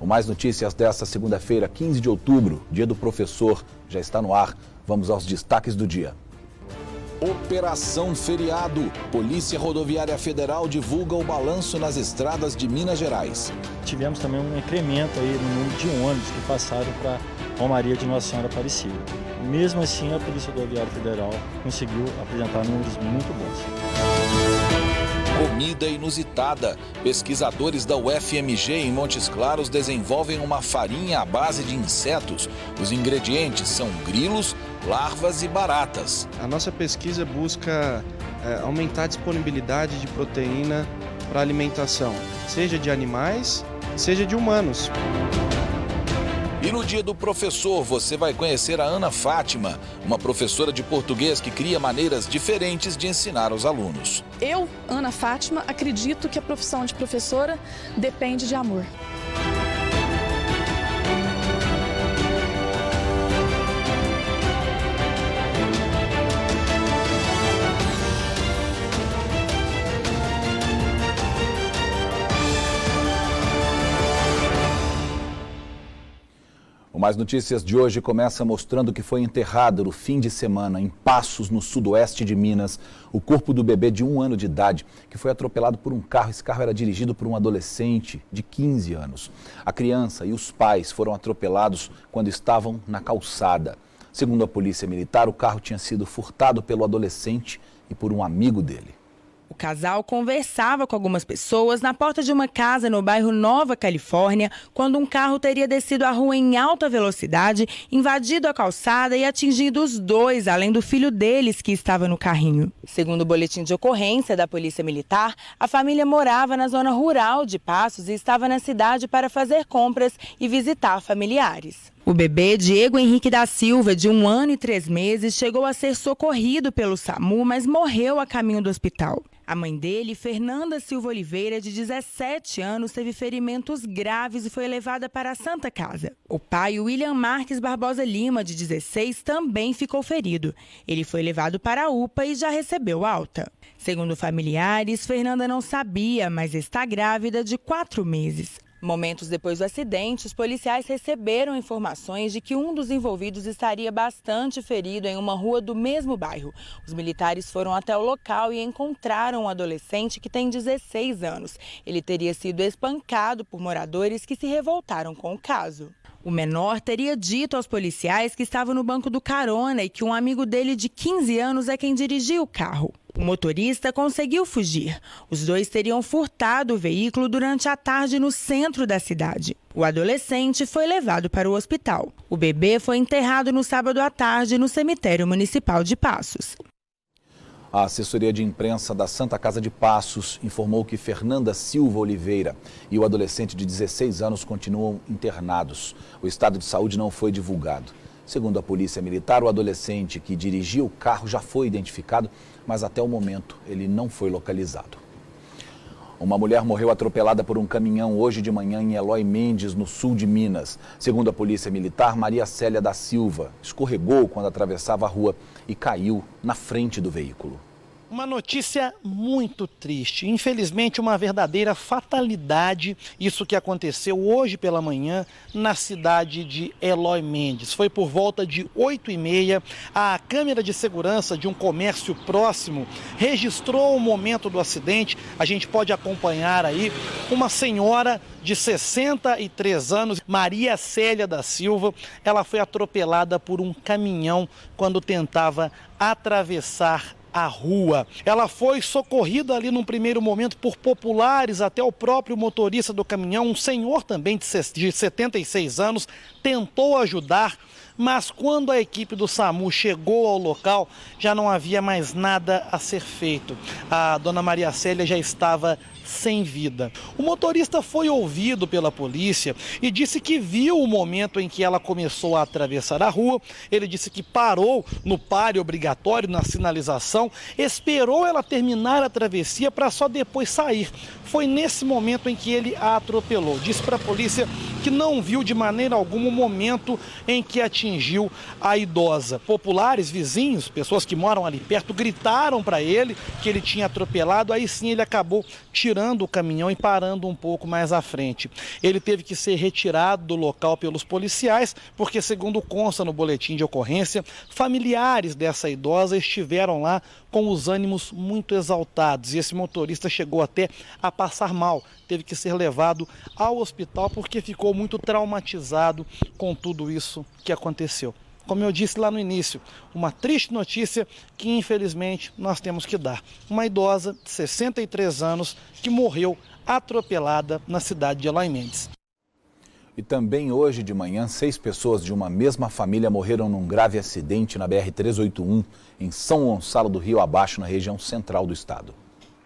O Mais Notícias desta segunda-feira, 15 de outubro, dia do professor, já está no ar. Vamos aos destaques do dia. Operação Feriado. Polícia Rodoviária Federal divulga o balanço nas estradas de Minas Gerais. Tivemos também um incremento aí no número de ônibus que passaram para Romaria de Nossa Senhora Aparecida. Mesmo assim, a Polícia Rodoviária Federal conseguiu apresentar números muito bons. Comida inusitada. Pesquisadores da UFMG em Montes Claros desenvolvem uma farinha à base de insetos. Os ingredientes são grilos, larvas e baratas. A nossa pesquisa busca aumentar a disponibilidade de proteína para alimentação, seja de animais, seja de humanos. E no dia do professor, você vai conhecer a Ana Fátima, uma professora de português que cria maneiras diferentes de ensinar os alunos. Eu, Ana Fátima, acredito que a profissão de professora depende de amor. O Mais Notícias de hoje começa mostrando que foi enterrado no fim de semana, em Passos, no sudoeste de Minas, o corpo do bebê de 1 ano de idade, que foi atropelado por um carro. Esse carro era dirigido por um adolescente de 15 anos. A criança e os pais foram atropelados quando estavam na calçada. Segundo a Polícia Militar, o carro tinha sido furtado pelo adolescente e por um amigo dele. O casal conversava com algumas pessoas na porta de uma casa no bairro Nova Califórnia, quando um carro teria descido a rua em alta velocidade, invadido a calçada e atingido os dois, além do filho deles que estava no carrinho. Segundo o boletim de ocorrência da Polícia Militar, a família morava na zona rural de Passos e estava na cidade para fazer compras e visitar familiares. O bebê Diego Henrique da Silva, de 1 ano e 3 meses, chegou a ser socorrido pelo SAMU, mas morreu a caminho do hospital. A mãe dele, Fernanda Silva Oliveira, de 17 anos, teve ferimentos graves e foi levada para a Santa Casa. O pai, William Marques Barbosa Lima, de 16, também ficou ferido. Ele foi levado para a UPA e já recebeu alta. Segundo familiares, Fernanda não sabia, mas está grávida de 4 meses. Momentos depois do acidente, os policiais receberam informações de que um dos envolvidos estaria bastante ferido em uma rua do mesmo bairro. Os militares foram até o local e encontraram um adolescente que tem 16 anos. Ele teria sido espancado por moradores que se revoltaram com o caso. O menor teria dito aos policiais que estava no banco do carona e que um amigo dele de 15 anos é quem dirigia o carro. O motorista conseguiu fugir. Os dois teriam furtado o veículo durante a tarde no centro da cidade. O adolescente foi levado para o hospital. O bebê foi enterrado no sábado à tarde no cemitério municipal de Passos. A assessoria de imprensa da Santa Casa de Passos informou que Fernanda Silva Oliveira e o adolescente de 16 anos continuam internados. O estado de saúde não foi divulgado. Segundo a Polícia Militar, o adolescente que dirigia o carro já foi identificado, mas até o momento ele não foi localizado. Uma mulher morreu atropelada por um caminhão hoje de manhã em Eloy Mendes, no sul de Minas. Segundo a Polícia Militar, Maria Célia da Silva escorregou quando atravessava a rua e caiu na frente do veículo. Uma notícia muito triste, infelizmente uma verdadeira fatalidade, isso que aconteceu hoje pela manhã na cidade de Eloy Mendes. Foi por volta de 8h30, a câmera de segurança de um comércio próximo registrou o momento do acidente. A gente pode acompanhar aí uma senhora de 63 anos, Maria Célia da Silva. Ela foi atropelada por um caminhão quando tentava atravessar a rua. Ela foi socorrida ali num primeiro momento por populares, até o próprio motorista do caminhão, um senhor também de 76 anos, tentou ajudar, mas quando a equipe do SAMU chegou ao local, já não havia mais nada a ser feito. A dona Maria Célia já estava sem vida. O motorista foi ouvido pela polícia e disse que viu o momento em que ela começou a atravessar a rua. Ele disse que parou no pare obrigatório, na sinalização, esperou ela terminar a travessia para só depois sair. Foi nesse momento em que ele a atropelou. Disse para a polícia que não viu de maneira alguma o momento em que atingiu a idosa. Populares, vizinhos, pessoas que moram ali perto, gritaram para ele que ele tinha atropelado. Aí sim ele acabou tirando tirando o caminhão e parando um pouco mais à frente. Ele teve que ser retirado do local pelos policiais, porque, segundo consta no boletim de ocorrência, familiares dessa idosa estiveram lá com os ânimos muito exaltados e esse motorista chegou até a passar mal. Teve que ser levado ao hospital porque ficou muito traumatizado com tudo isso que aconteceu. Como eu disse lá no início, uma triste notícia que infelizmente nós temos que dar. Uma idosa de 63 anos que morreu atropelada na cidade de Eloy Mendes. E também hoje de manhã, 6 pessoas de uma mesma família morreram num grave acidente na BR-381, em São Gonçalo do Rio Abaixo, na região central do estado.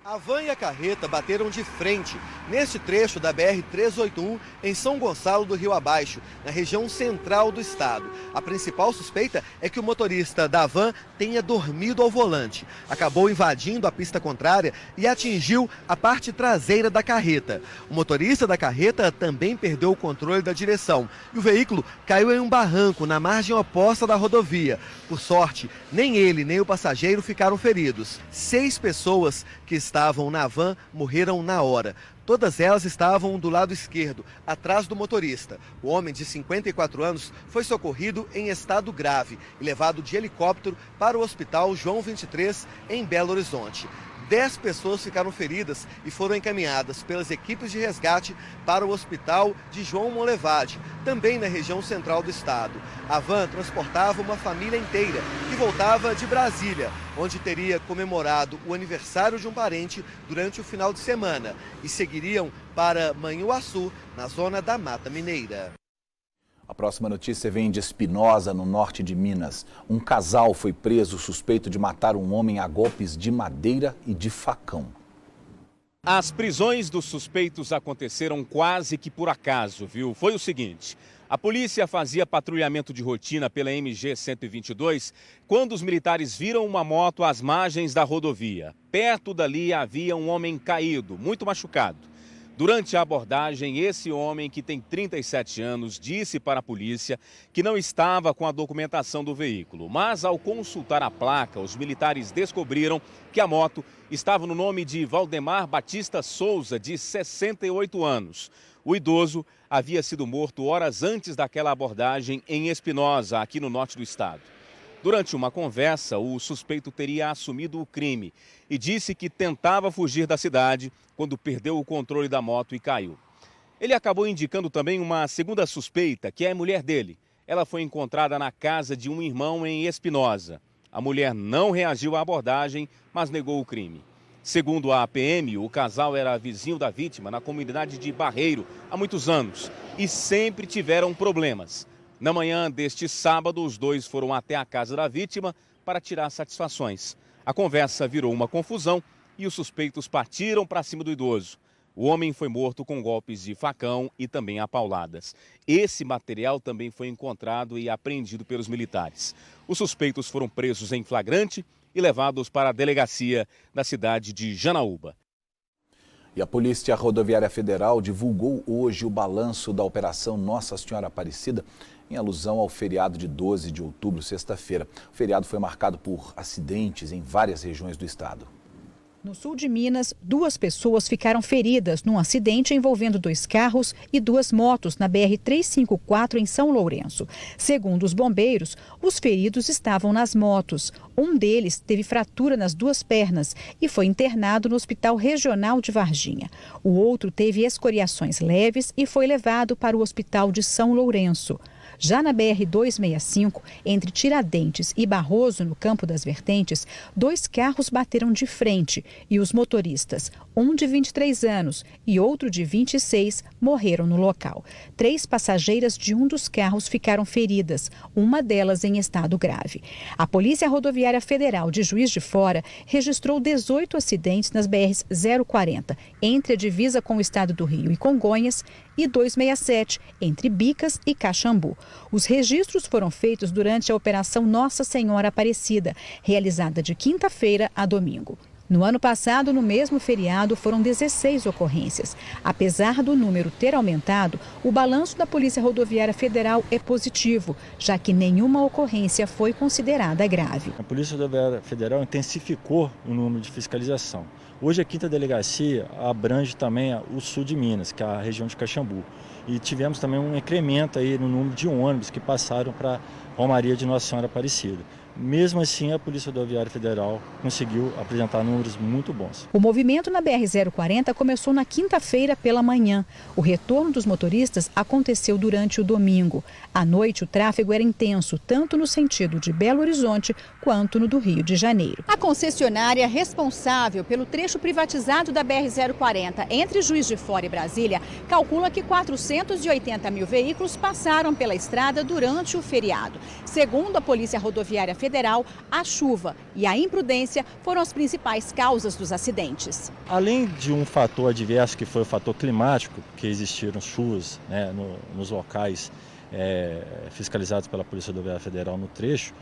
A van e a carreta bateram de frente neste trecho da BR-381 em São Gonçalo do Rio Abaixo, na região central do estado. A principal suspeita é que o motorista da van tenha dormido ao volante. Acabou invadindo a pista contrária e atingiu a parte traseira da carreta. O motorista da carreta também perdeu o controle da direção e o veículo caiu em um barranco na margem oposta da rodovia. Por sorte, nem ele nem o passageiro ficaram feridos. 6 pessoas que estavam na van morreram na hora. Todas elas estavam do lado esquerdo, atrás do motorista. O homem de 54 anos foi socorrido em estado grave e levado de helicóptero para o Hospital João 23, em Belo Horizonte. 10 pessoas ficaram feridas e foram encaminhadas pelas equipes de resgate para o Hospital de João Monlevade, também na região central do estado. A van transportava uma família inteira que voltava de Brasília, onde teria comemorado o aniversário de um parente durante o final de semana, e seguiriam para Manhuaçu, na zona da Mata Mineira. A próxima notícia vem de Espinosa, no norte de Minas. Um casal foi preso suspeito de matar um homem a golpes de madeira e de facão. As prisões dos suspeitos aconteceram quase que por acaso, viu? Foi o seguinte: a polícia fazia patrulhamento de rotina pela MG 122 quando os militares viram uma moto às margens da rodovia. Perto dali havia um homem caído, muito machucado. Durante a abordagem, esse homem, que tem 37 anos, disse para a polícia que não estava com a documentação do veículo. Mas, ao consultar a placa, os militares descobriram que a moto estava no nome de Valdemar Batista Souza, de 68 anos. O idoso havia sido morto horas antes daquela abordagem em Espinosa, aqui no norte do estado. Durante uma conversa, o suspeito teria assumido o crime e disse que tentava fugir da cidade quando perdeu o controle da moto e caiu. Ele acabou indicando também uma segunda suspeita, que é a mulher dele. Ela foi encontrada na casa de um irmão em Espinosa. A mulher não reagiu à abordagem, mas negou o crime. Segundo a PM, o casal era vizinho da vítima na comunidade de Barreiro há muitos anos e sempre tiveram problemas. Na manhã deste sábado, os dois foram até a casa da vítima para tirar satisfações. A conversa virou uma confusão e os suspeitos partiram para cima do idoso. O homem foi morto com golpes de facão e também a pauladas. Esse material também foi encontrado e apreendido pelos militares. Os suspeitos foram presos em flagrante e levados para a delegacia da cidade de Janaúba. E a Polícia Rodoviária Federal divulgou hoje o balanço da Operação Nossa Senhora Aparecida, em alusão ao feriado de 12 de outubro, sexta-feira. O feriado foi marcado por acidentes em várias regiões do estado. No sul de Minas, 2 pessoas ficaram feridas num acidente envolvendo 2 carros e 2 motos na BR-354 em São Lourenço. Segundo os bombeiros, os feridos estavam nas motos. Um deles teve fratura nas 2 pernas e foi internado no Hospital Regional de Varginha. O outro teve escoriações leves e foi levado para o Hospital de São Lourenço. Já na BR-265, entre Tiradentes e Barroso, no Campo das Vertentes, 2 carros bateram de frente e os motoristas, um de 23 anos e outro de 26, morreram no local. 3 passageiras de um dos carros ficaram feridas, uma delas em estado grave. A Polícia Rodoviária Federal de Juiz de Fora registrou 18 acidentes nas BRs 040, entre a divisa com o estado do Rio e Congonhas, e 267, entre Bicas e Caxambu. Os registros foram feitos durante a Operação Nossa Senhora Aparecida, realizada de quinta-feira a domingo. No ano passado, no mesmo feriado, foram 16 ocorrências. Apesar do número ter aumentado, o balanço da Polícia Rodoviária Federal é positivo, já que nenhuma ocorrência foi considerada grave. A Polícia Rodoviária Federal intensificou o número de fiscalização. Hoje a 5ª Delegacia abrange também o sul de Minas, que é a região de Caxambu. E tivemos também um incremento aí no número de ônibus que passaram para Romaria de Nossa Senhora Aparecida. Mesmo assim, a Polícia Rodoviária Federal conseguiu apresentar números muito bons. O movimento na BR-040 começou na quinta-feira pela manhã. O retorno dos motoristas aconteceu durante o domingo. À noite, o tráfego era intenso, tanto no sentido de Belo Horizonte quanto no do Rio de Janeiro. A concessionária responsável pelo trecho privatizado da BR-040 entre Juiz de Fora e Brasília calcula que 480 mil veículos passaram pela estrada durante o feriado. Segundo a Polícia Rodoviária Federal, a chuva e a imprudência foram as principais causas dos acidentes. Além de um fator adverso, que foi o fator climático, que existiram chuvas nos locais fiscalizados pela Polícia Rodoviária Federal no trecho,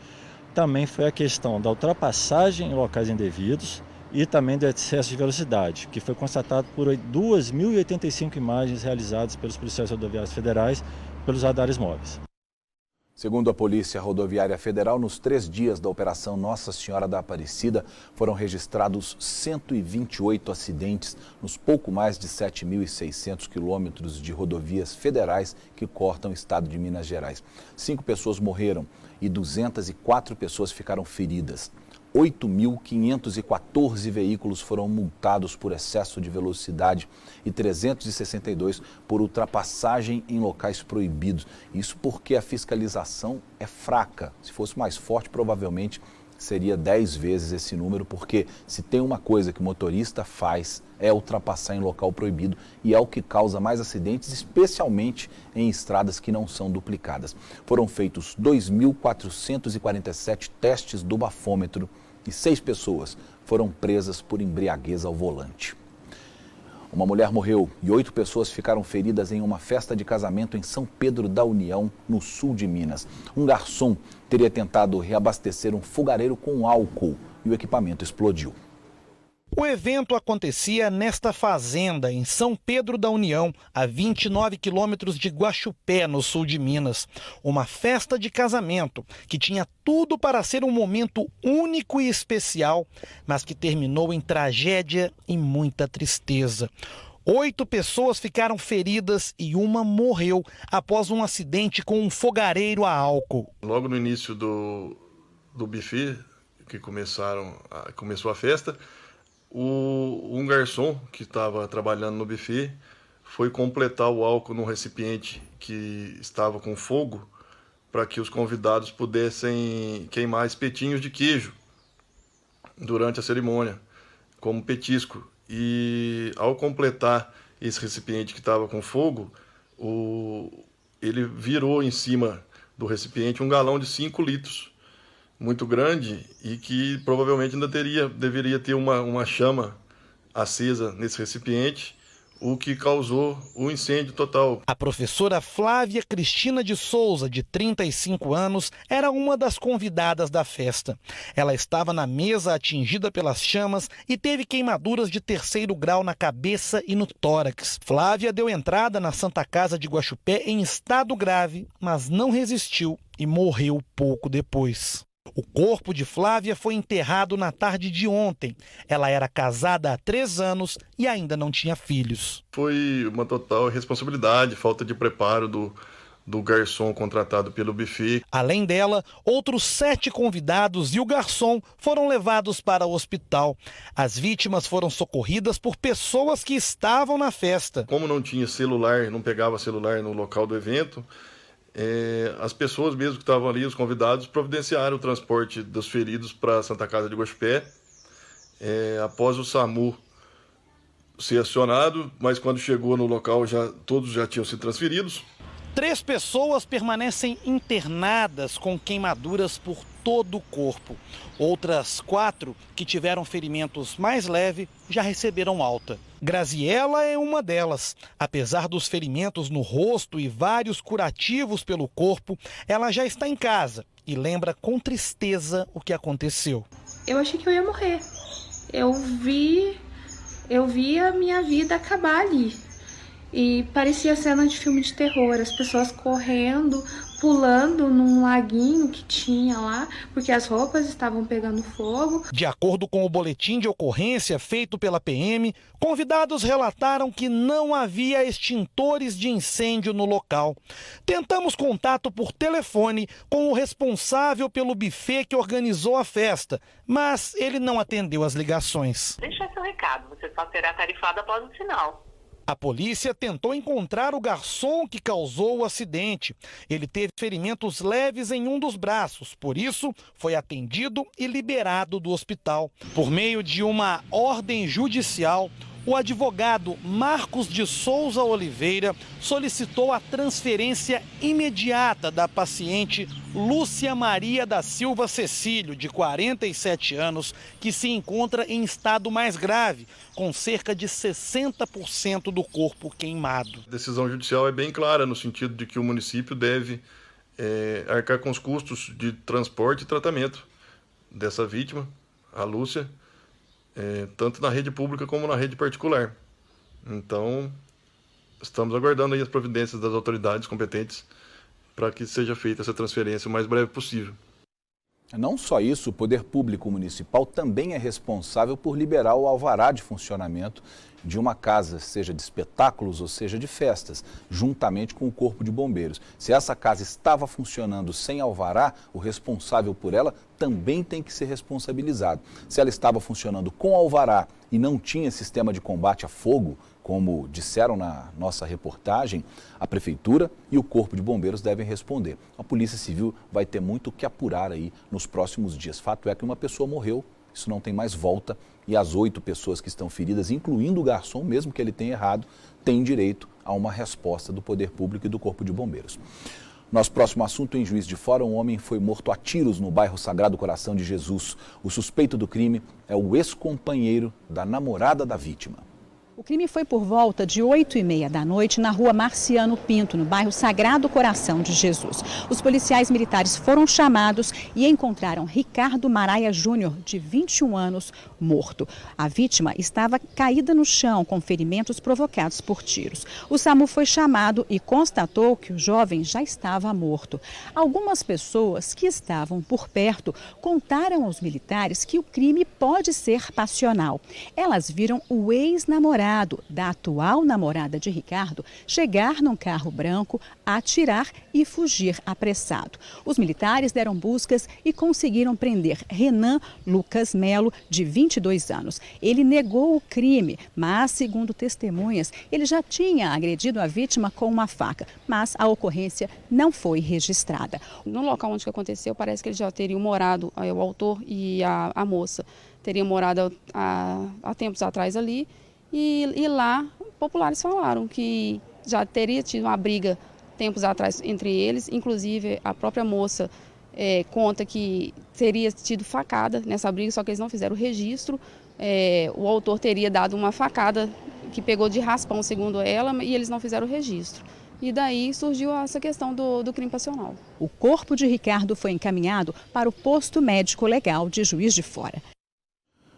também foi a questão da ultrapassagem em locais indevidos e também do excesso de velocidade, que foi constatado por 2.085 imagens realizadas pelos policiais rodoviários federais pelos radares móveis. Segundo a Polícia Rodoviária Federal, nos 3 dias da Operação Nossa Senhora da Aparecida, foram registrados 128 acidentes nos pouco mais de 7.600 quilômetros de rodovias federais que cortam o estado de Minas Gerais. 5 pessoas morreram e 204 pessoas ficaram feridas. 8.514 veículos foram multados por excesso de velocidade e 362 por ultrapassagem em locais proibidos. Isso porque a fiscalização é fraca. Se fosse mais forte, provavelmente seria 10 vezes esse número, porque se tem uma coisa que o motorista faz é ultrapassar em local proibido e é o que causa mais acidentes, especialmente em estradas que não são duplicadas. Foram feitos 2.447 testes do bafômetro e 6 pessoas foram presas por embriaguez ao volante. Uma mulher morreu e 8 pessoas ficaram feridas em uma festa de casamento em São Pedro da União, no sul de Minas. Um garçom teria tentado reabastecer um fogareiro com álcool e o equipamento explodiu. O evento acontecia nesta fazenda, em São Pedro da União, a 29 quilômetros de Guaxupé, no sul de Minas. Uma festa de casamento que tinha tudo para ser um momento único e especial, mas que terminou em tragédia e muita tristeza. 8 pessoas ficaram feridas e uma morreu após um acidente com um fogareiro a álcool. Logo no início do buffet, que começou a festa, um garçom que estava trabalhando no buffet foi completar o álcool num recipiente que estava com fogo para que os convidados pudessem queimar espetinhos de queijo durante a cerimônia, como petisco. E ao completar esse recipiente que estava com fogo, ele virou em cima do recipiente um galão de 5 litros. Muito grande e que provavelmente ainda deveria ter uma chama acesa nesse recipiente, o que causou o incêndio total. A professora Flávia Cristina de Souza, de 35 anos, era uma das convidadas da festa. Ela estava na mesa atingida pelas chamas e teve queimaduras de 3º grau na cabeça e no tórax. Flávia deu entrada na Santa Casa de Guaxupé em estado grave, mas não resistiu e morreu pouco depois. O corpo de Flávia foi enterrado na tarde de ontem. Ela era casada há 3 anos e ainda não tinha filhos. Foi uma total irresponsabilidade, falta de preparo do garçom contratado pelo buffet. Além dela, outros 7 convidados e o garçom foram levados para o hospital. As vítimas foram socorridas por pessoas que estavam na festa. Como não tinha celular, não pegava celular no local do evento, as pessoas mesmo que estavam ali, os convidados, providenciaram o transporte dos feridos para a Santa Casa de Guaxupé. Após o SAMU ser acionado, mas quando chegou no local todos já tinham sido transferidos. 3 pessoas permanecem internadas com queimaduras por todo o corpo. Outras 4 que tiveram ferimentos mais leves já receberam alta. Graziela é uma delas. Apesar dos ferimentos no rosto e vários curativos pelo corpo, ela já está em casa e lembra com tristeza o que aconteceu. Eu achei que eu ia morrer. eu vi a minha vida acabar ali. E parecia cena de filme de terror, as pessoas correndo, pulando num laguinho que tinha lá, porque as roupas estavam pegando fogo. De acordo com o boletim de ocorrência feito pela PM, convidados relataram que não havia extintores de incêndio no local. Tentamos contato por telefone com o responsável pelo buffet que organizou a festa, mas ele não atendeu as ligações. Deixa seu recado, você só será tarifado após o sinal. A polícia tentou encontrar o garçom que causou o acidente. Ele teve ferimentos leves em um dos braços, por isso foi atendido e liberado do hospital. Por meio de uma ordem judicial, o advogado Marcos de Souza Oliveira solicitou a transferência imediata da paciente Lúcia Maria da Silva Cecílio, de 47 anos, que se encontra em estado mais grave, com cerca de 60% do corpo queimado. A decisão judicial é bem clara no sentido de que o município deve arcar com os custos de transporte e tratamento dessa vítima, a Lúcia, tanto na rede pública como na rede particular. Então, estamos aguardando aí as providências das autoridades competentes para que seja feita essa transferência o mais breve possível. Não só isso, o Poder Público Municipal também é responsável por liberar o alvará de funcionamento de uma casa, seja de espetáculos ou seja de festas, juntamente com o Corpo de Bombeiros. Se essa casa estava funcionando sem alvará, o responsável por ela também tem que ser responsabilizado. Se ela estava funcionando com alvará e não tinha sistema de combate a fogo, como disseram na nossa reportagem, a Prefeitura e o Corpo de Bombeiros devem responder. A Polícia Civil vai ter muito o que apurar aí nos próximos dias. Fato é que uma pessoa morreu, isso não tem mais volta, e as 8 pessoas que estão feridas, incluindo o garçom, mesmo que ele tenha errado, têm direito a uma resposta do Poder Público e do Corpo de Bombeiros. Nosso próximo assunto, em Juiz de Fora, um homem foi morto a tiros no bairro Sagrado Coração de Jesus. O suspeito do crime é o ex-companheiro da namorada da vítima. O crime foi por volta de 8h30 da noite na rua Marciano Pinto, no bairro Sagrado Coração de Jesus. Os policiais militares foram chamados e encontraram Ricardo Maraia Júnior, de 21 anos, morto. A vítima estava caída no chão com ferimentos provocados por tiros. O SAMU foi chamado e constatou que o jovem já estava morto. Algumas pessoas que estavam por perto contaram aos militares que o crime pode ser passional. Elas viram o ex-namorado da atual namorada de Ricardo chegar num carro branco, atirar e fugir apressado. Os militares deram buscas e conseguiram prender Renan Lucas Melo, de 22 anos. Ele negou o crime, mas, segundo testemunhas, ele já tinha agredido a vítima com uma faca, mas a ocorrência não foi registrada. No local onde aconteceu, parece que eles já teriam morado, o autor e a moça teriam morado há tempos atrás ali. E lá, populares falaram que já teria tido uma briga tempos atrás entre eles, inclusive a própria moça conta que teria tido facada nessa briga, só que eles não fizeram o registro. O autor teria dado uma facada que pegou de raspão, segundo ela, e eles não fizeram o registro. E daí surgiu essa questão do crime passional. O corpo de Ricardo foi encaminhado para o posto médico legal de Juiz de Fora.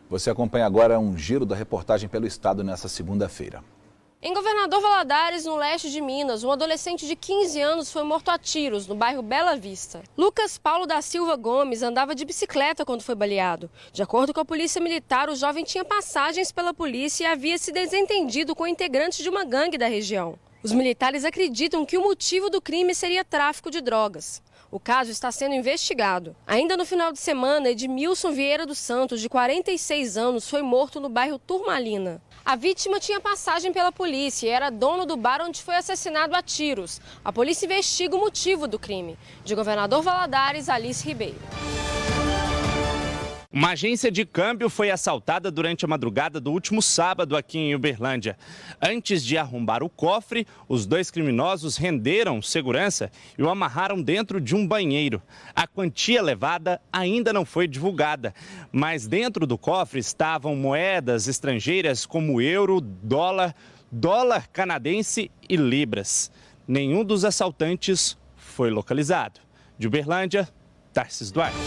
Você acompanha agora um giro da reportagem pelo estado nessa segunda-feira. Em Governador Valadares, no leste de Minas, um adolescente de 15 anos foi morto a tiros no bairro Bela Vista. Lucas Paulo da Silva Gomes andava de bicicleta quando foi baleado. De acordo com a polícia militar, o jovem tinha passagens pela polícia e havia se desentendido com integrantes de uma gangue da região. Os militares acreditam que o motivo do crime seria tráfico de drogas. O caso está sendo investigado. Ainda no final de semana, Edmilson Vieira dos Santos, de 46 anos, foi morto no bairro Turmalina. A vítima tinha passagem pela polícia e era dono do bar onde foi assassinado a tiros. A polícia investiga o motivo do crime. De Governador Valadares, Alice Ribeiro. Uma agência de câmbio foi assaltada durante a madrugada do último sábado aqui em Uberlândia. Antes de arrombar o cofre, os 2 criminosos renderam segurança e o amarraram dentro de um banheiro. A quantia levada ainda não foi divulgada, mas dentro do cofre estavam moedas estrangeiras como euro, dólar canadense e libras. Nenhum dos assaltantes foi localizado. De Uberlândia, Tarcis Duarte.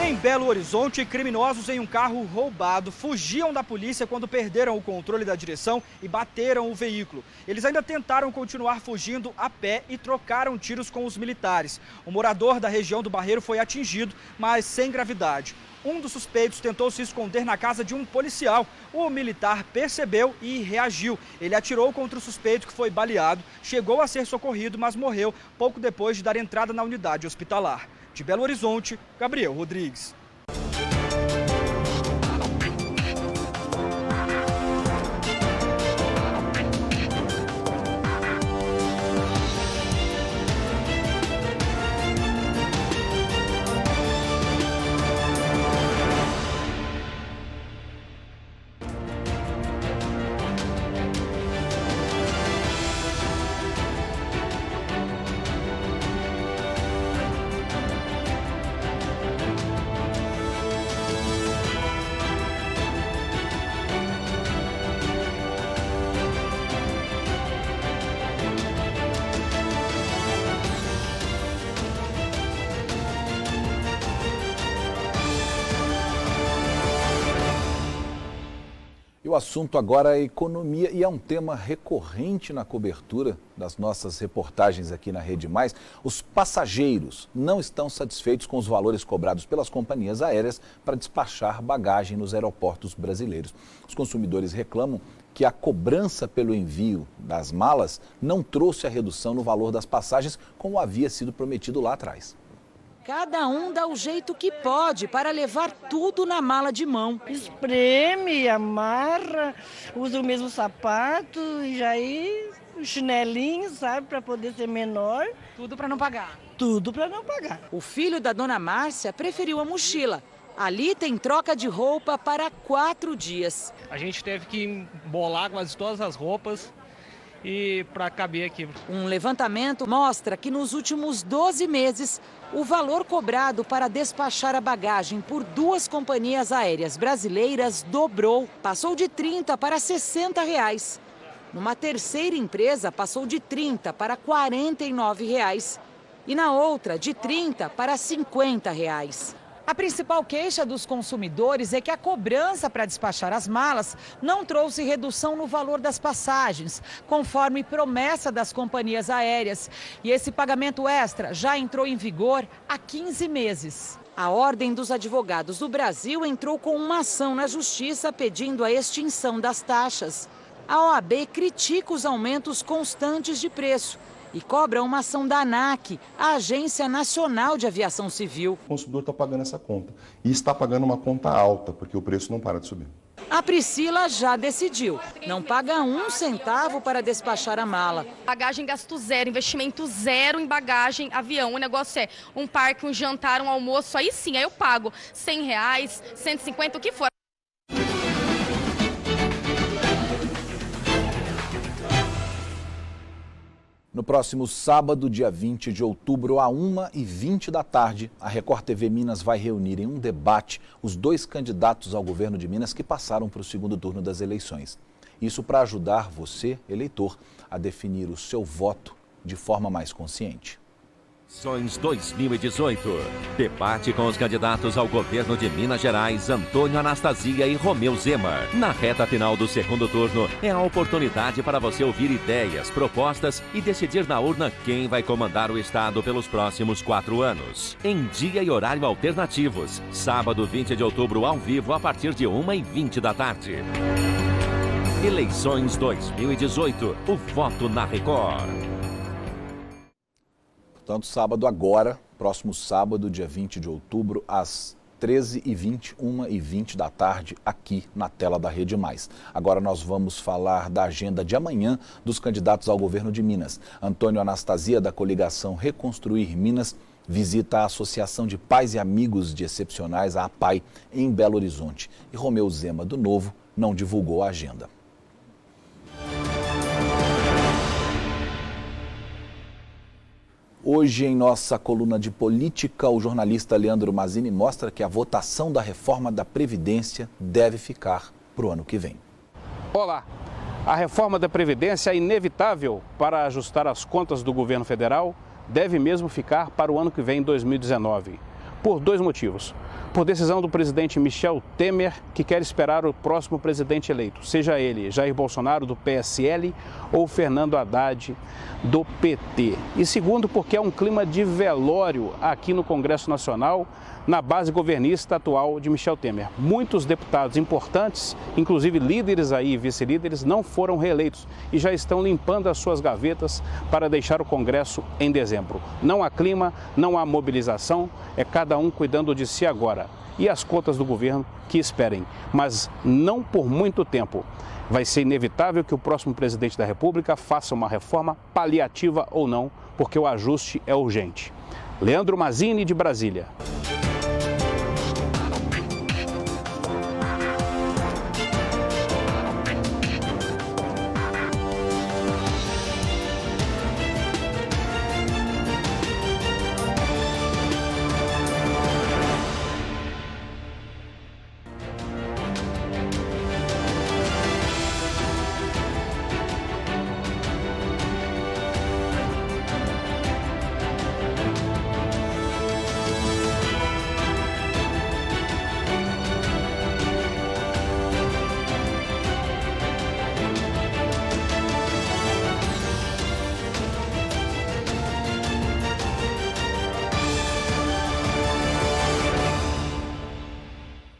Em Belo Horizonte, criminosos em um carro roubado fugiam da polícia quando perderam o controle da direção e bateram o veículo. Eles ainda tentaram continuar fugindo a pé e trocaram tiros com os militares. O morador da região do Barreiro foi atingido, mas sem gravidade. Um dos suspeitos tentou se esconder na casa de um policial. O militar percebeu e reagiu. Ele atirou contra o suspeito, que foi baleado, chegou a ser socorrido, mas morreu pouco depois de dar entrada na unidade hospitalar. De Belo Horizonte, Gabriel Rodrigues. E o assunto agora é economia e é um tema recorrente na cobertura das nossas reportagens aqui na Rede Mais. Os passageiros não estão satisfeitos com os valores cobrados pelas companhias aéreas para despachar bagagem nos aeroportos brasileiros. Os consumidores reclamam que a cobrança pelo envio das malas não trouxe a redução no valor das passagens como havia sido prometido lá atrás. Cada um dá o jeito que pode para levar tudo na mala de mão. Espreme, amarra, usa o mesmo sapato e aí o chinelinho, sabe, para poder ser menor. Tudo para não pagar. Tudo para não pagar. O filho da dona Márcia preferiu a mochila. Ali tem troca de roupa para 4 dias. A gente teve que embolar quase todas as roupas e para caber aqui. Um levantamento mostra que nos últimos 12 meses, o valor cobrado para despachar a bagagem por 2 companhias aéreas brasileiras dobrou. Passou de R$30 para R$60. Numa terceira empresa, passou de R$30 para R$49. E na outra, de R$30 para R$50. A principal queixa dos consumidores é que a cobrança para despachar as malas não trouxe redução no valor das passagens, conforme promessa das companhias aéreas. E esse pagamento extra já entrou em vigor há 15 meses. A Ordem dos Advogados do Brasil entrou com uma ação na Justiça pedindo a extinção das taxas. A OAB critica os aumentos constantes de preço e cobra uma ação da ANAC, a Agência Nacional de Aviação Civil. O consumidor está pagando essa conta e está pagando uma conta alta, porque o preço não para de subir. A Priscila já decidiu, não paga 1 centavo para despachar a mala. Bagagem gasto zero, investimento zero em bagagem, avião. O negócio é um parque, um jantar, um almoço, aí sim, aí eu pago R$100, 150, o que for. No próximo sábado, dia 20 de outubro, às 1h20 da tarde, a Record TV Minas vai reunir em um debate os 2 candidatos ao governo de Minas que passaram para o segundo turno das eleições. Isso para ajudar você, eleitor, a definir o seu voto de forma mais consciente. Eleições 2018. Debate com os candidatos ao governo de Minas Gerais, Antônio Anastasia e Romeu Zema. Na reta final do segundo turno, é a oportunidade para você ouvir ideias, propostas e decidir na urna quem vai comandar o estado pelos próximos 4 anos. Em dia e horário alternativos. Sábado, 20 de outubro, ao vivo, a partir de 1h20 da tarde. Eleições 2018. O voto na Record. Portanto, sábado agora, próximo sábado, dia 20 de outubro, às 13h20, 1h20 da tarde, aqui na tela da Rede Mais. Agora nós vamos falar da agenda de amanhã dos candidatos ao governo de Minas. Antônio Anastasia, da coligação Reconstruir Minas, visita a Associação de Pais e Amigos de Excepcionais, a APAI, em Belo Horizonte. E Romeu Zema, do Novo, não divulgou a agenda. Hoje, em nossa coluna de política, o jornalista Leandro Mazini mostra que a votação da reforma da Previdência deve ficar para o ano que vem. Olá! A reforma da Previdência é inevitável para ajustar as contas do governo federal, deve mesmo ficar para o ano que vem, 2019. por dois motivos. Por decisão do presidente Michel Temer, que quer esperar o próximo presidente eleito, seja ele Jair Bolsonaro, do PSL, ou Fernando Haddad, do PT. E segundo, porque há um clima de velório aqui no Congresso Nacional, na base governista atual de Michel Temer. Muitos deputados importantes, inclusive líderes aí e vice-líderes, não foram reeleitos e já estão limpando as suas gavetas para deixar o Congresso em dezembro. Não há clima, não há mobilização, é cada um cuidando de si agora. E as contas do governo que esperem, mas não por muito tempo. Vai ser inevitável que o próximo presidente da República faça uma reforma paliativa ou não, porque o ajuste é urgente. Leandro Mazzini, de Brasília.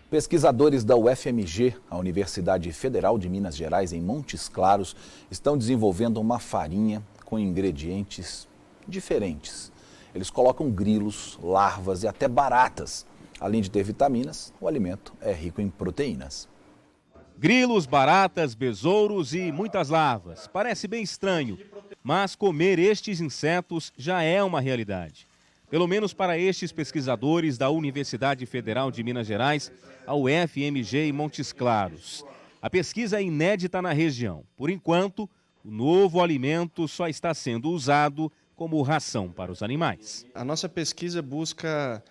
Pesquisadores da UFMG, a Universidade Federal de Minas Gerais, em Montes Claros, estão desenvolvendo uma farinha com ingredientes diferentes. Eles colocam grilos, larvas e até baratas. Além de ter vitaminas, o alimento é rico em proteínas. Grilos, baratas, besouros e muitas larvas. Parece bem estranho, mas comer estes insetos já é uma realidade. Pelo menos para estes pesquisadores da Universidade Federal de Minas Gerais, a UFMG em Montes Claros. A pesquisa é inédita na região. Por enquanto, o novo alimento só está sendo usado como ração para os animais. A nossa pesquisa busca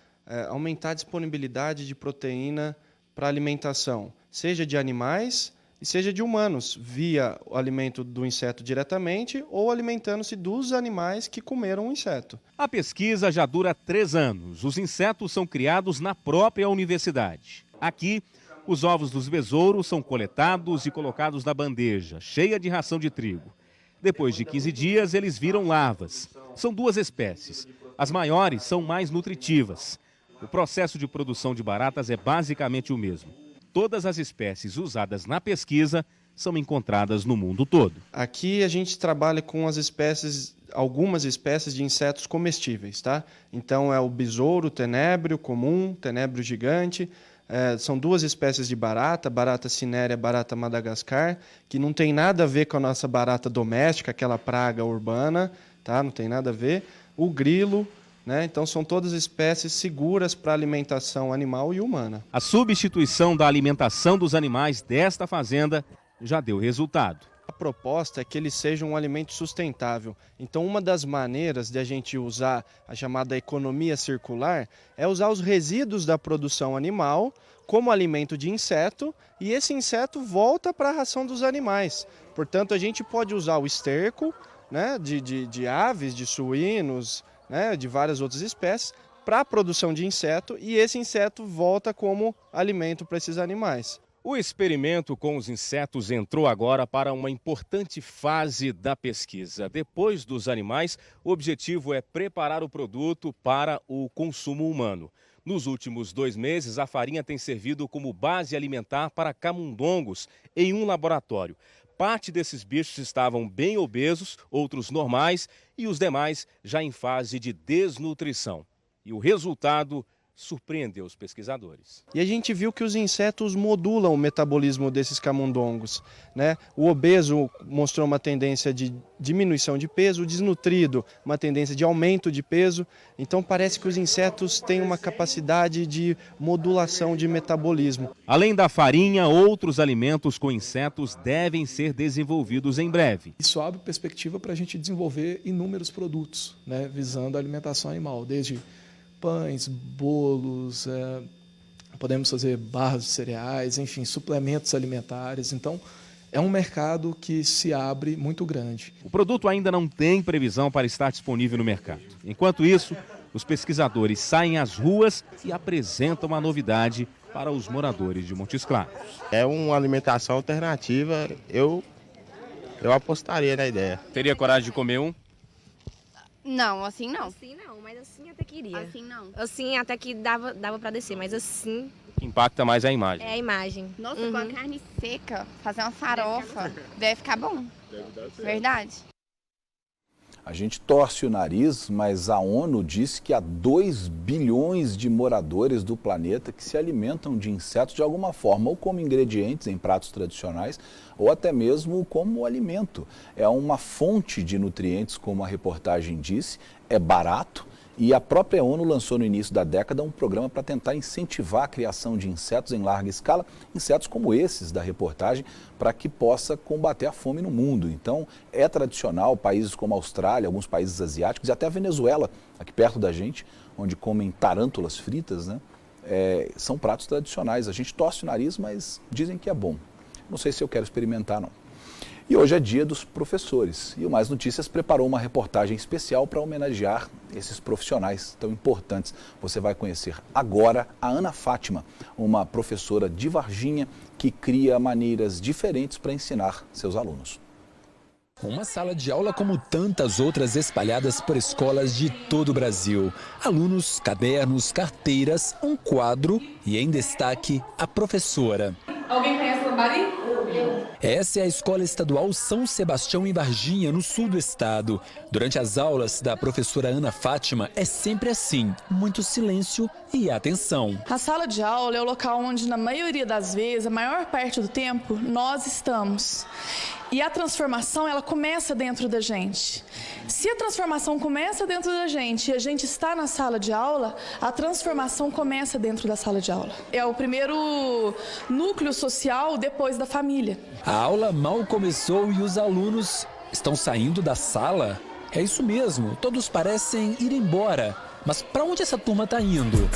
aumentar a disponibilidade de proteína para alimentação, seja de animais e seja de humanos, via o alimento do inseto diretamente ou alimentando-se dos animais que comeram o inseto. A pesquisa já dura 3 anos. Os insetos são criados na própria universidade. Aqui, os ovos dos besouros são coletados e colocados na bandeja, cheia de ração de trigo. Depois de 15 dias, eles viram larvas. São 2 espécies. As maiores são mais nutritivas. O processo de produção de baratas é basicamente o mesmo. Todas as espécies usadas na pesquisa são encontradas no mundo todo. Aqui a gente trabalha com algumas espécies de insetos comestíveis, tá? Então é o besouro, tenébrio comum, tenébrio gigante. São 2 espécies de barata, barata cinérea, barata madagascar, que não tem nada a ver com a nossa barata doméstica, aquela praga urbana, tá? Não tem nada a ver. O grilo. Então, são todas espécies seguras para alimentação animal e humana. A substituição da alimentação dos animais desta fazenda já deu resultado. A proposta é que ele seja um alimento sustentável. Então, uma das maneiras de a gente usar a chamada economia circular é usar os resíduos da produção animal como alimento de inseto e esse inseto volta para a ração dos animais. Portanto, a gente pode usar o esterco de aves, de suínos, de várias outras espécies, para a produção de inseto e esse inseto volta como alimento para esses animais. O experimento com os insetos entrou agora para uma importante fase da pesquisa. Depois dos animais, o objetivo é preparar o produto para o consumo humano. Nos últimos 2 meses, a farinha tem servido como base alimentar para camundongos em um laboratório. Parte desses bichos estavam bem obesos, outros normais e os demais já em fase de desnutrição. E o resultado surpreendeu os pesquisadores. E a gente viu que os insetos modulam o metabolismo desses camundongos, O obeso mostrou uma tendência de diminuição de peso, o desnutrido uma tendência de aumento de peso. Então parece que os insetos têm uma capacidade de modulação de metabolismo. Além da farinha, outros alimentos com insetos devem ser desenvolvidos em breve. Isso abre perspectiva para a gente desenvolver inúmeros produtos, visando a alimentação animal, desde pães, bolos, podemos fazer barras de cereais, enfim, suplementos alimentares. Então, é um mercado que se abre muito grande. O produto ainda não tem previsão para estar disponível no mercado. Enquanto isso, os pesquisadores saem às ruas e apresentam uma novidade para os moradores de Montes Claros. É uma alimentação alternativa, eu apostaria na ideia. Teria coragem de comer um? Não, assim não. Assim não, mas assim até queria. Assim não. Assim até que dava pra descer, mas assim... O que impacta mais é a imagem. É a imagem. Nossa, com a carne seca, fazer uma farofa, deve ficar bom. Verdade. A gente torce o nariz, mas a ONU disse que há 2 bilhões de moradores do planeta que se alimentam de insetos de alguma forma, ou como ingredientes em pratos tradicionais, ou até mesmo como alimento. É uma fonte de nutrientes, como a reportagem disse, é barato. E a própria ONU lançou no início da década um programa para tentar incentivar a criação de insetos em larga escala, insetos como esses da reportagem, para que possa combater a fome no mundo. Então, é tradicional, países como a Austrália, alguns países asiáticos e até a Venezuela, aqui perto da gente, onde comem tarântulas fritas, né? São pratos tradicionais. A gente torce o nariz, mas dizem que é bom. Não sei se eu quero experimentar, não. E hoje é dia dos professores e o Mais Notícias preparou uma reportagem especial para homenagear esses profissionais tão importantes. Você vai conhecer agora a Ana Fátima, uma professora de Varginha que cria maneiras diferentes para ensinar seus alunos. Uma sala de aula como tantas outras espalhadas por escolas de todo o Brasil. Alunos, cadernos, carteiras, um quadro e em destaque a professora. Alguém conhece Lambari? Essa é a Escola Estadual São Sebastião em Varginha, no sul do estado. Durante as aulas da professora Ana Fátima é sempre assim, muito silêncio e atenção. A sala de aula é o local onde, na maioria das vezes, a maior parte do tempo, nós estamos. E a transformação, ela começa dentro da gente. Se a transformação começa dentro da gente e a gente está na sala de aula, a transformação começa dentro da sala de aula. É o primeiro núcleo social depois da família. A aula mal começou e os alunos estão saindo da sala? É isso mesmo, todos parecem ir embora. Mas para onde essa turma está indo?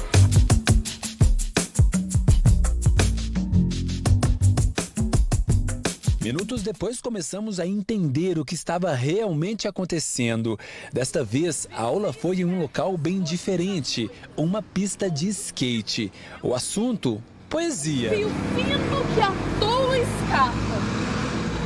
Minutos depois começamos a entender o que estava realmente acontecendo. Desta vez, a aula foi em um local bem diferente, uma pista de skate. O assunto, poesia. Fio fino que à toa escapa.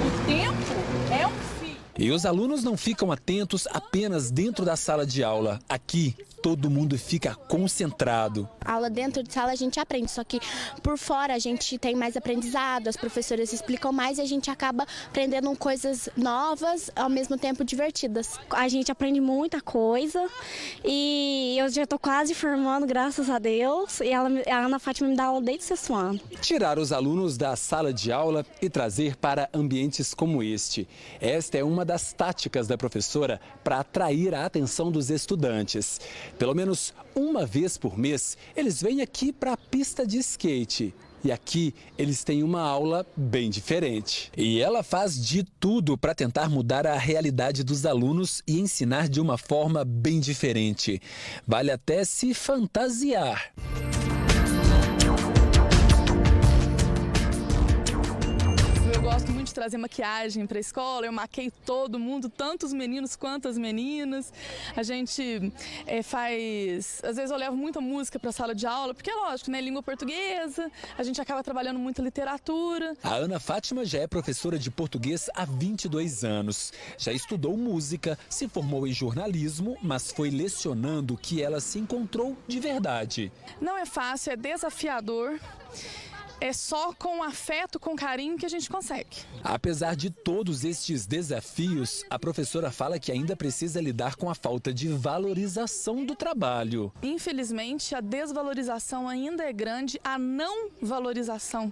O tempo é um fio. E os alunos não ficam atentos apenas dentro da sala de aula. Aqui, todo mundo fica concentrado. A aula dentro de sala a gente aprende, só que por fora a gente tem mais aprendizado, as professoras explicam mais e a gente acaba aprendendo coisas novas, ao mesmo tempo divertidas. A gente aprende muita coisa e eu já estou quase formando, graças a Deus, e a Ana Fátima me dá aula desde o sexto ano. Tirar os alunos da sala de aula e trazer para ambientes como este. Esta é uma das táticas da professora para atrair a atenção dos estudantes. Pelo menos uma vez por mês, eles vêm aqui para a pista de skate. E aqui eles têm uma aula bem diferente. E ela faz de tudo para tentar mudar a realidade dos alunos e ensinar de uma forma bem diferente. Vale até se fantasiar. Eu gosto muito de trazer maquiagem para a escola, eu maqueio todo mundo, tanto os meninos quanto as meninas. A gente faz... Às vezes eu levo muita música para a sala de aula, porque é lógico, né? Língua portuguesa, a gente acaba trabalhando muita literatura. A Ana Fátima já é professora de português há 22 anos. Já estudou música, se formou em jornalismo, mas foi lecionando que ela se encontrou de verdade. Não é fácil, é desafiador. É só com afeto, com carinho que a gente consegue. Apesar de todos estes desafios, a professora fala que ainda precisa lidar com a falta de valorização do trabalho. Infelizmente, a desvalorização ainda é grande, a não valorização,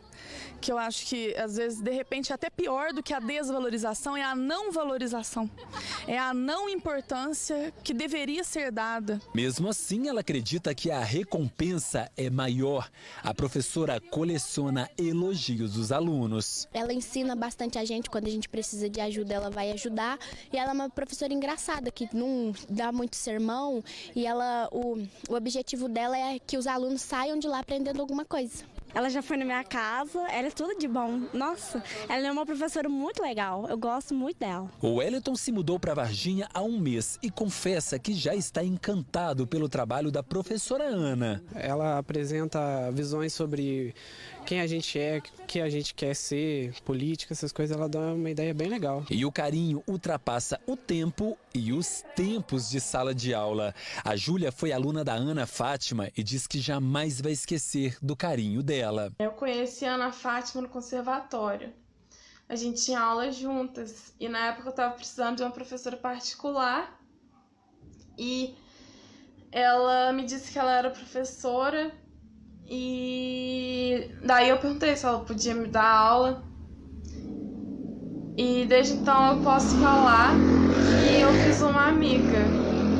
que eu acho que, às vezes, de repente, até pior do que a desvalorização é a não valorização. É a não importância que deveria ser dada. Mesmo assim, ela acredita que a recompensa é maior. A professora coleciona elogios dos alunos. Ela ensina bastante a gente, quando a gente precisa de ajuda, ela vai ajudar. E ela é uma professora engraçada, que não dá muito sermão. E o objetivo dela é que os alunos saiam de lá aprendendo alguma coisa. Ela já foi na minha casa, ela é tudo de bom. Nossa, ela é uma professora muito legal, eu gosto muito dela. O Wellington se mudou para Varginha há um mês e confessa que já está encantado pelo trabalho da professora Ana. Ela apresenta visões sobre quem a gente é, o que a gente quer ser, política, essas coisas, ela dá uma ideia bem legal. E o carinho ultrapassa o tempo e os tempos de sala de aula. A Júlia foi aluna da Ana Fátima e diz que jamais vai esquecer do carinho dela. Eu conheci a Ana Fátima no conservatório. A gente tinha aulas juntas e na época eu estava precisando de uma professora particular e ela me disse que ela era professora e daí eu perguntei se ela podia me dar aula. E desde então eu posso falar que eu fiz uma amiga,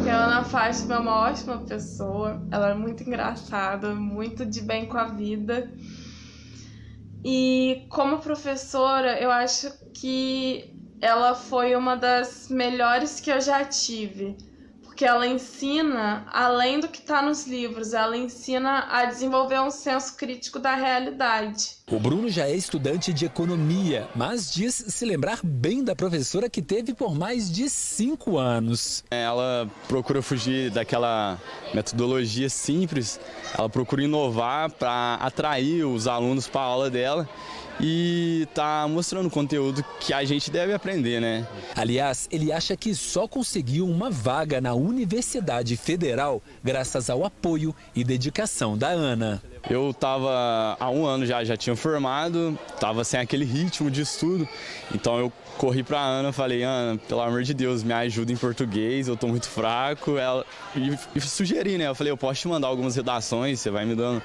que a Ana Fátima é uma ótima pessoa, ela é muito engraçada, muito de bem com a vida. E como professora, eu acho que ela foi uma das melhores que eu já tive. Porque ela ensina, além do que está nos livros, ela ensina a desenvolver um senso crítico da realidade. O Bruno já é estudante de economia, mas diz se lembrar bem da professora que teve por mais de 5 anos. Ela procura fugir daquela metodologia simples, ela procura inovar para atrair os alunos para a aula dela. E tá mostrando conteúdo que a gente deve aprender, né? Aliás, ele acha que só conseguiu uma vaga na Universidade Federal graças ao apoio e dedicação da Ana. Eu tava há 1 ano já tinha formado, tava sem aquele ritmo de estudo, então eu corri pra Ana, falei, Ana, pelo amor de Deus, me ajuda em português, eu tô muito fraco. E sugeri, né? Eu falei, eu posso te mandar algumas redações, você vai me dando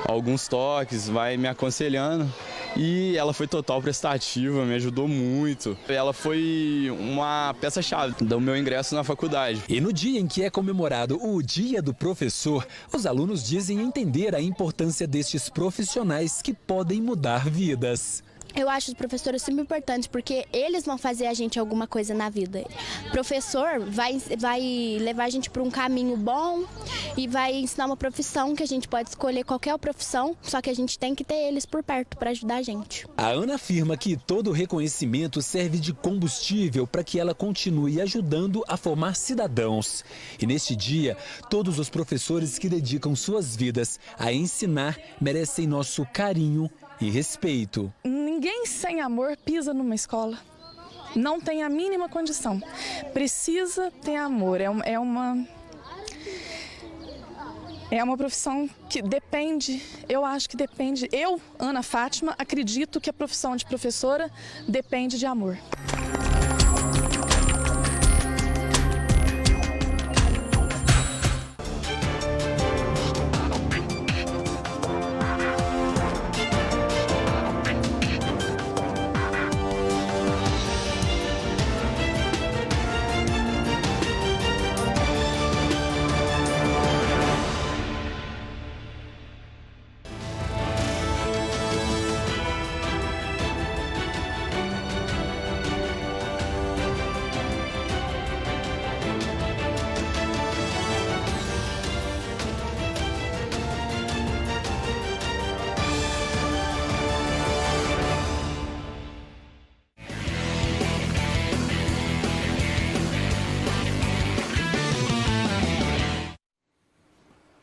alguns toques, vai me aconselhando. E ela foi total prestativa, me ajudou muito. Ela foi uma peça-chave do meu ingresso na faculdade. E no dia em que é comemorado o Dia do Professor, os alunos dizem entender a importância destes profissionais que podem mudar vidas. Eu acho os professores super importantes porque eles vão fazer a gente alguma coisa na vida. O professor vai levar a gente para um caminho bom e vai ensinar uma profissão que a gente pode escolher qualquer profissão, só que a gente tem que ter eles por perto para ajudar a gente. A Ana afirma que todo reconhecimento serve de combustível para que ela continue ajudando a formar cidadãos. E neste dia, todos os professores que dedicam suas vidas a ensinar merecem nosso carinho e respeito. Ninguém sem amor pisa numa escola. Não tem a mínima condição. Precisa ter amor. É uma profissão que depende, eu acho que depende. Eu, Ana Fátima, acredito que a profissão de professora depende de amor.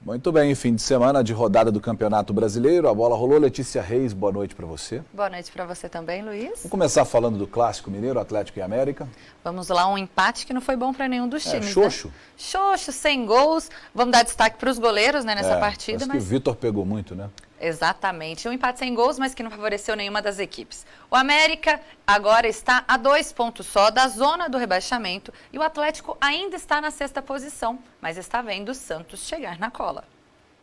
Muito bem, fim de semana de rodada do Campeonato Brasileiro, a bola rolou. Letícia Reis, boa noite para você. Boa noite para você também, Luiz. Vamos começar falando do Clássico Mineiro, Atlético e América. Vamos lá, um empate que não foi bom para nenhum dos times, xoxo. Né? Xoxo, sem gols. Vamos dar destaque para os goleiros, né, nessa partida. Mas que o Vitor pegou muito, né? Exatamente, um empate sem gols, mas que não favoreceu nenhuma das equipes. O América agora está a 2 pontos só da zona do rebaixamento e o Atlético ainda está na 6ª posição, mas está vendo o Santos chegar na cola.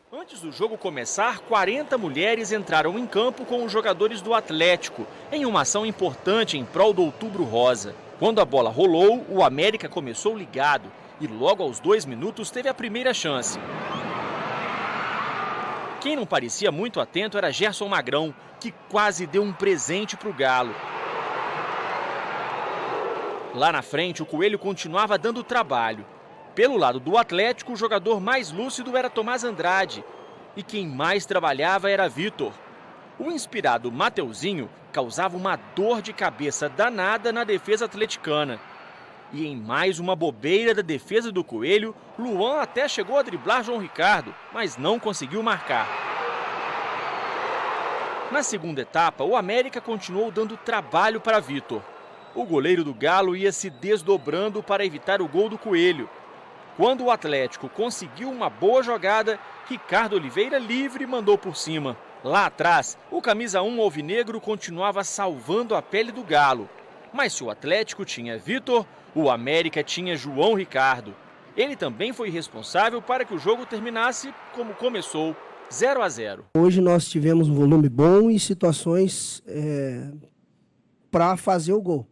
Antes do jogo começar, 40 mulheres entraram em campo com os jogadores do Atlético, em uma ação importante em prol do Outubro Rosa. Quando a bola rolou, o América começou ligado e logo aos 2 minutos teve a primeira chance. Quem não parecia muito atento era Gerson Magrão, que quase deu um presente para o Galo. Lá na frente, o Coelho continuava dando trabalho. Pelo lado do Atlético, o jogador mais lúcido era Tomás Andrade. E quem mais trabalhava era Vitor. O inspirado Mateuzinho causava uma dor de cabeça danada na defesa atleticana. E em mais uma bobeira da defesa do Coelho, Luan até chegou a driblar João Ricardo, mas não conseguiu marcar. Na segunda etapa, o América continuou dando trabalho para Vitor. O goleiro do Galo ia se desdobrando para evitar o gol do Coelho. Quando o Atlético conseguiu uma boa jogada, Ricardo Oliveira livre mandou por cima. Lá atrás, o camisa 1 alvinegro continuava salvando a pele do Galo. Mas se o Atlético tinha Vitor, o América tinha João Ricardo. Ele também foi responsável para que o jogo terminasse como começou, 0-0. Hoje nós tivemos um volume bom e situações para fazer o gol.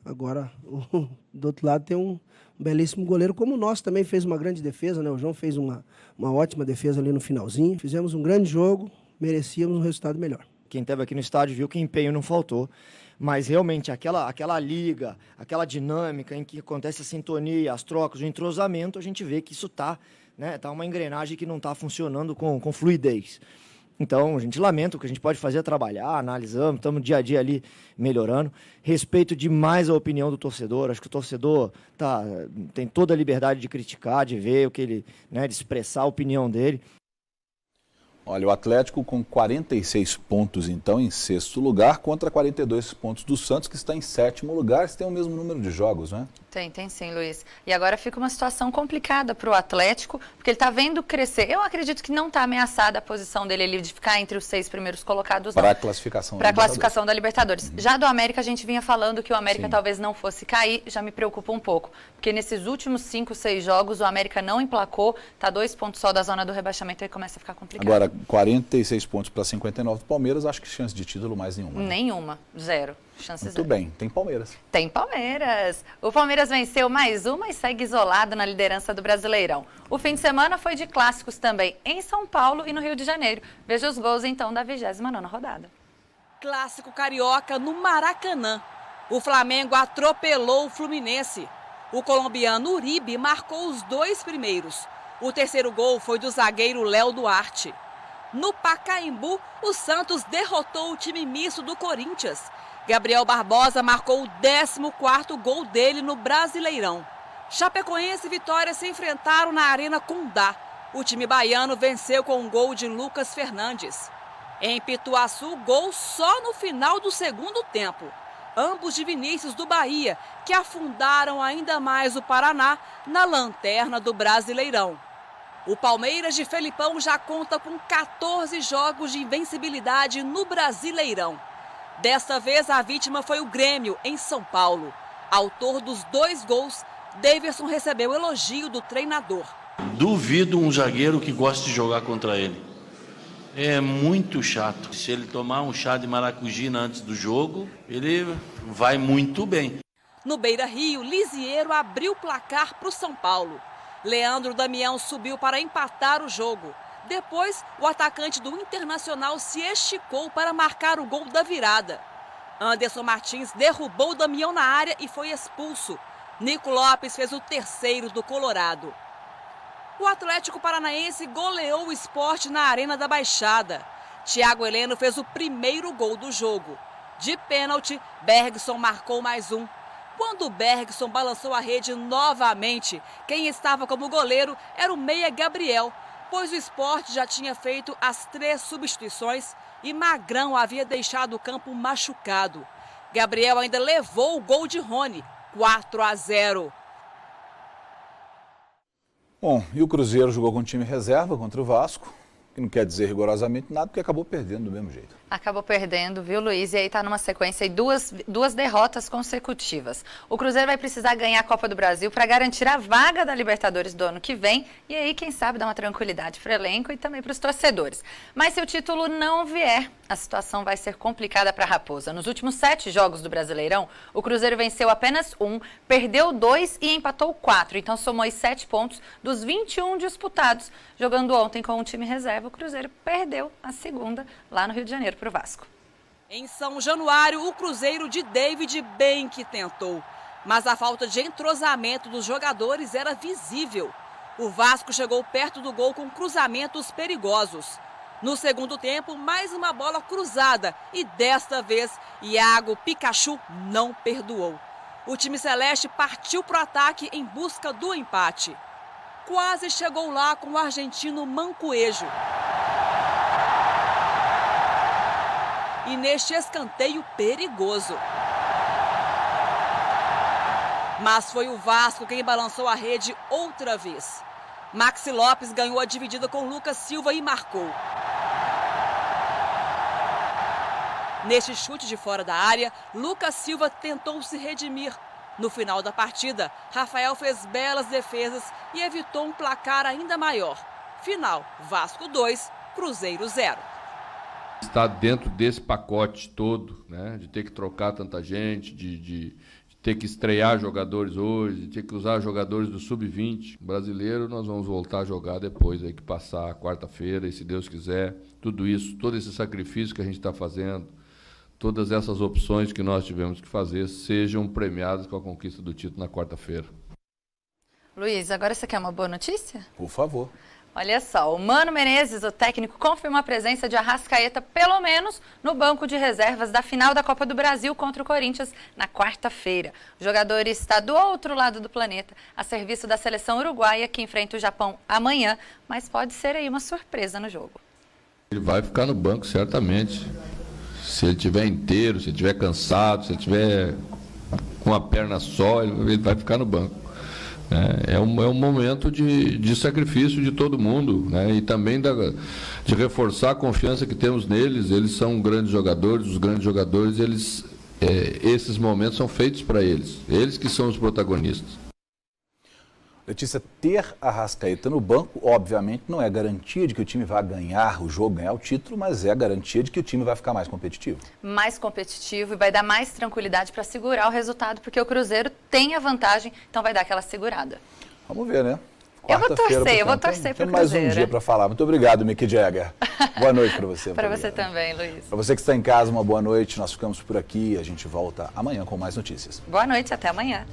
Agora, do outro lado tem um belíssimo goleiro, como o nosso também fez uma grande defesa, né? O João fez uma ótima defesa ali no finalzinho. Fizemos um grande jogo, merecíamos um resultado melhor. Quem esteve aqui no estádio viu que empenho não faltou. Mas realmente aquela liga, aquela dinâmica em que acontece a sintonia, as trocas, o entrosamento, a gente vê que isso tá uma engrenagem que não está funcionando com fluidez. Então, a gente lamenta, o que a gente pode fazer é trabalhar, analisamos, estamos dia a dia ali melhorando. Respeito demais a opinião do torcedor, acho que o torcedor tem toda a liberdade de criticar, de ver o que ele, de expressar a opinião dele. Olha, o Atlético com 46 pontos, então, em sexto lugar, contra 42 pontos do Santos, que está em sétimo lugar. Eles têm o mesmo número de jogos, né? Tem sim, Luiz. E agora fica uma situação complicada para o Atlético, porque ele está vendo crescer. Eu acredito que não está ameaçada a posição dele de ficar entre os 6 primeiros colocados. Para a classificação. Para a classificação da Libertadores. Já do América, a gente vinha falando que o América talvez não fosse cair, já me preocupa um pouco. Porque nesses últimos 5, 6 jogos, o América não emplacou, está 2 pontos só da zona do rebaixamento e começa a ficar complicado. Agora, 46 pontos para 59 do Palmeiras, acho que chance de título mais nenhuma. Né? Nenhuma, zero. Chance Muito zero. bem, tem Palmeiras. Tem Palmeiras. O Palmeiras venceu mais uma e segue isolado na liderança do Brasileirão. O fim de semana foi de clássicos também em São Paulo e no Rio de Janeiro. Veja os gols então da 29ª rodada. Clássico carioca no Maracanã. O Flamengo atropelou o Fluminense. O colombiano Uribe marcou os 2 primeiros. O terceiro gol foi do zagueiro Léo Duarte. No Pacaembu, o Santos derrotou o time misto do Corinthians. Gabriel Barbosa marcou o 14º gol dele no Brasileirão. Chapecoense e Vitória se enfrentaram na Arena Condá. O time baiano venceu com um gol de Lucas Fernandes. Em Pituaçu, gol só no final do segundo tempo. Ambos de Vinícius do Bahia, que afundaram ainda mais o Paraná na lanterna do Brasileirão. O Palmeiras de Felipão já conta com 14 jogos de invencibilidade no Brasileirão. Desta vez, a vítima foi o Grêmio, em São Paulo. Autor dos 2 gols, Daverson recebeu elogio do treinador. Duvido um zagueiro que goste de jogar contra ele. É muito chato. Se ele tomar um chá de maracujina antes do jogo, ele vai muito bem. No Beira-Rio, Lisiero abriu o placar para o São Paulo. Leandro Damião subiu para empatar o jogo. Depois, o atacante do Internacional se esticou para marcar o gol da virada. Anderson Martins derrubou Damião na área e foi expulso. Nico Lopes fez o terceiro do Colorado. O Atlético Paranaense goleou o Sport na Arena da Baixada. Thiago Heleno fez o primeiro gol do jogo. De pênalti, Bergson marcou mais um. Quando Bergson balançou a rede novamente, quem estava como goleiro era o meia Gabriel, pois o Sport já tinha feito as 3 substituições e Magrão havia deixado o campo machucado. Gabriel ainda levou o gol de Rony, 4-0. Bom, e o Cruzeiro jogou com time reserva contra o Vasco, que não quer dizer rigorosamente nada, porque acabou perdendo do mesmo jeito. Acabou perdendo, viu, Luiz? E aí tá numa sequência de duas derrotas consecutivas. O Cruzeiro vai precisar ganhar a Copa do Brasil para garantir a vaga da Libertadores do ano que vem. E aí, quem sabe, dar uma tranquilidade para o elenco e também para os torcedores. Mas se o título não vier, a situação vai ser complicada para a Raposa. Nos últimos 7 jogos do Brasileirão, o Cruzeiro venceu apenas 1, perdeu 2 e empatou 4. Então somou aí 7 pontos dos 21 disputados. Jogando ontem com o time reserva, o Cruzeiro perdeu a segunda lá no Rio de Janeiro para o Vasco. Em São Januário, o Cruzeiro de David bem que tentou. Mas a falta de entrosamento dos jogadores era visível. O Vasco chegou perto do gol com cruzamentos perigosos. No segundo tempo, mais uma bola cruzada e desta vez, Iago Pikachu não perdoou. O time celeste partiu para o ataque em busca do empate. Quase chegou lá com o argentino Mancoejo. E neste escanteio perigoso. Mas foi o Vasco quem balançou a rede outra vez. Maxi Lopes ganhou a dividida com Lucas Silva e marcou. Neste chute de fora da área, Lucas Silva tentou se redimir. No final da partida, Rafael fez belas defesas e evitou um placar ainda maior. Final, Vasco 2, Cruzeiro 0. Está dentro desse pacote todo, né, de ter que trocar tanta gente, de ter que estrear jogadores hoje, de ter que usar jogadores do Sub-20. Brasileiro, nós vamos voltar a jogar depois aí que passar a quarta-feira, e se Deus quiser, tudo isso, todo esse sacrifício que a gente está fazendo, todas essas opções que nós tivemos que fazer sejam premiadas com a conquista do título na quarta-feira. Luiz, agora você quer uma boa notícia? Por favor. Olha só, o Mano Menezes, o técnico, confirmou a presença de Arrascaeta, pelo menos, no banco de reservas da final da Copa do Brasil contra o Corinthians na quarta-feira. O jogador está do outro lado do planeta, a serviço da seleção uruguaia, que enfrenta o Japão amanhã, mas pode ser aí uma surpresa no jogo. Ele vai ficar no banco, certamente. Se ele estiver inteiro, se ele estiver cansado, se ele estiver com a perna só, ele vai ficar no banco. É um momento de sacrifício de todo mundo, né? E também de reforçar a confiança que temos neles. Eles são grandes jogadores, os grandes jogadores, esses momentos são feitos para eles que são os protagonistas. Letícia, ter Arrascaeta no banco, obviamente, não é garantia de que o time vai ganhar o jogo, ganhar o título, mas é garantia de que o time vai ficar mais competitivo. Mais competitivo e vai dar mais tranquilidade para segurar o resultado, porque o Cruzeiro tem a vantagem, então vai dar aquela segurada. Vamos ver, né? Eu vou torcer para o Cruzeiro. Mais um dia para falar. Muito obrigado, Mick Jagger. Boa noite para você. Para você também, Luiz. Para você que está em casa, uma boa noite. Nós ficamos por aqui. A gente volta amanhã com mais notícias. Boa noite, até amanhã.